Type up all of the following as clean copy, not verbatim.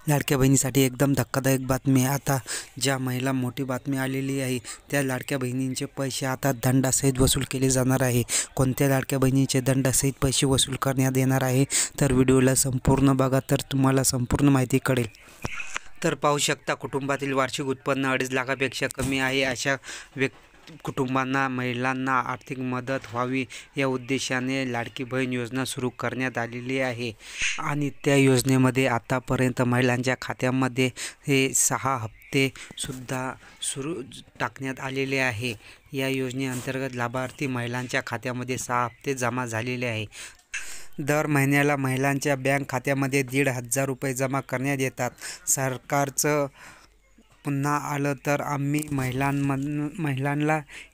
लाडक्या बहिणीसाठी एकदम धक्कादायक बातमी. आता ज्या महिला मोठी बातमी आलेली आहे, त्या लाडक्या बहिणींचे पैसे आता दंडासहित वसूल केले जाणार आहे. कोणत्या लाडक्या बहिणीचे दंडासहित पैसे वसूल करण्यात येणार आहे, तर व्हिडिओला संपूर्ण बघा, तर तुम्हाला संपूर्ण माहिती कळेल. तर पाहू शकता, कुटुंबातील वार्षिक उत्पन्न 2.5 लाखापेक्षा कमी आहे अशा कुटुंबांना, महिलांना आर्थिक मदत व्हावी या उद्देशाने लाडकी बहीण योजना सुरू करण्यात आलेली आहे. आणि त्या योजनेमध्ये आतापर्यंत महिलांच्या खात्यामध्ये हे 6 हप्ते सुद्धा टाकण्यात आलेले आहे. या योजनेअंतर्गत लाभार्थी महिलांच्या खात्यामध्ये 6 हप्ते जमा झालेले आहे. दर महिन्याला महिलांच्या बँक खात्यामध्ये 1,500 रुपये जमा करण्यात येतात. सरकारचं पुन्हा आलं तर आम्ही महिलांना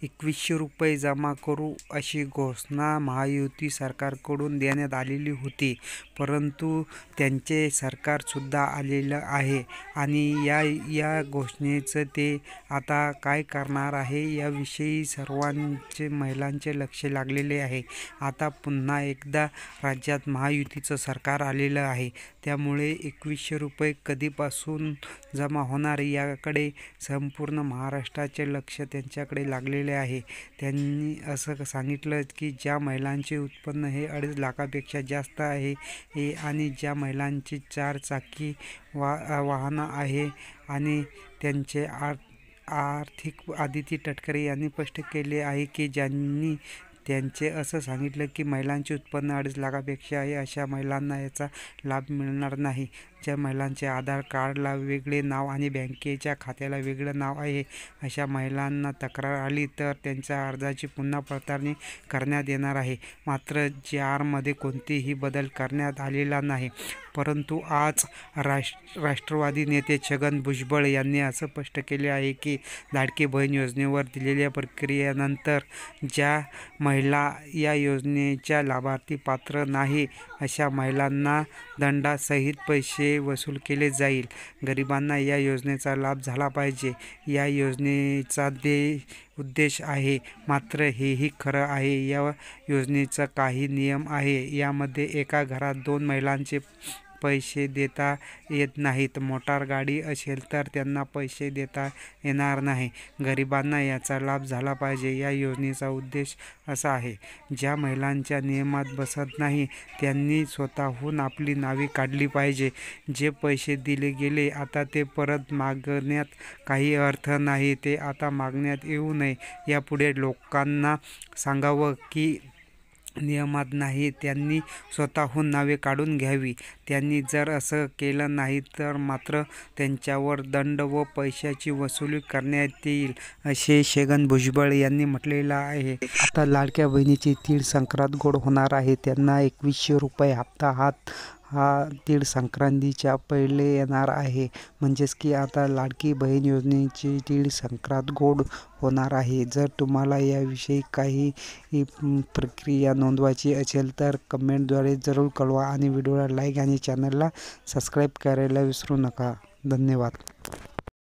2,100 रुपये जमा करू अशी घोषणा महायुती सरकारकडून देण्यात आलेली होती, परंतु त्यांचे सरकारसुद्धा आलेलं आहे आणि या घोषणेचं ते आता काय करणार आहे याविषयी सर्वांचे महिलांचे लक्ष लागलेले आहे. आता पुन्हा एकदा राज्यात महायुतीचं सरकार आलेलं आहे, त्यामुळे 2,100 रुपये कधीपासून जमा होणार याकडे संपूर्ण महाराष्ट्राचे लक्ष त्यांच्याकडे लागलेले आहे. त्यांनी असं सांगितलं की ज्या महिलांचे उत्पन्न हे 2.5 लाखापेक्षा जास्त आहे आणि ज्या महिलांची 4 चाकी वाहनं आहे आणि त्यांचे आर्थिक आदिती तटकरे यांनी स्पष्ट केले आहे की ज्यांनी त्यांचे असं सांगितलं की महिलांचे उत्पन्न 2.5 लाखापेक्षा आहे अशा महिलांना याचा लाभ मिळणार नाही. ज्या महिलांचे आधार कार्डला वेगळे नाव आणि बँकेच्या खात्याला वेगळं नाव आहे अशा महिलांना तक्रार आली तर त्यांच्या अर्जाची पुन्हा पडताळणी करण्यात येणार आहे. मात्र JRमध्ये कोणतेही बदल करण्यात आलेला नाही. परंतु आज राष्ट्रवादी नेते छगन भुजबळ यांनी असं स्पष्ट केले आहे की लाडकी बहीण योजनेवर दिलेल्या प्रक्रियेनंतर ज्या महिला या योजनेच्या लाभार्थी पात्र नाही अशा महिलांना दंडासहित पैसे वसूल केले जाईल. गरिबांना या योजनेचा लाभ झाला पाहिजे, या योजनेचा उद्देश आहे. मात्र हेही खरं आहे, या योजनेचा काही नियम आहे. यामध्ये एका घरात 2 महिलांचे पैसे देता येत नाहीत. मोटार गाडी असेल तर त्यांना पैसे देता येणार नाही. गरिबांना याचा लाभ झाला पाहिजे, या योजनेचा उद्देश असा आहे. ज्या महिलांच्या नियमात बसत नाही त्यांनी स्वतःहून आपली नावे काढली पाहिजे. जे पैसे दिले गेले आता ते परत मागण्यात काही अर्थ नाही. ते आता मागण्यात येऊ नये. यापुढे लोकांना सांगावं की नियमात नाही त्यांनी स्वतःहून नावे काढून घ्यावी. त्यांनी जर असं केलं नाही तर मात्र त्यांच्यावर दंड व पैशाची वसुली करण्यात येईल, असे छगन भुजबळ यांनी म्हटलेलं आहे. आता लाडक्या बहिणीची तीळ संक्रांत गोड होणार आहे. त्यांना 2,100 रुपये हप्ता हा तीळ संक्रांतीच्या पहिले येणार आहे. म्हणजेच की आता लाडकी बहीण योजनेची तीळ संक्रांत गोड होणार आहे. जर तुम्हाला याविषयी काही प्रक्रिया नोंदवायची असेल तर कमेंटद्वारे जरूर कळवा आणि व्हिडिओला लाईक आणि चॅनलला सबस्क्राईब करायला विसरू नका. धन्यवाद.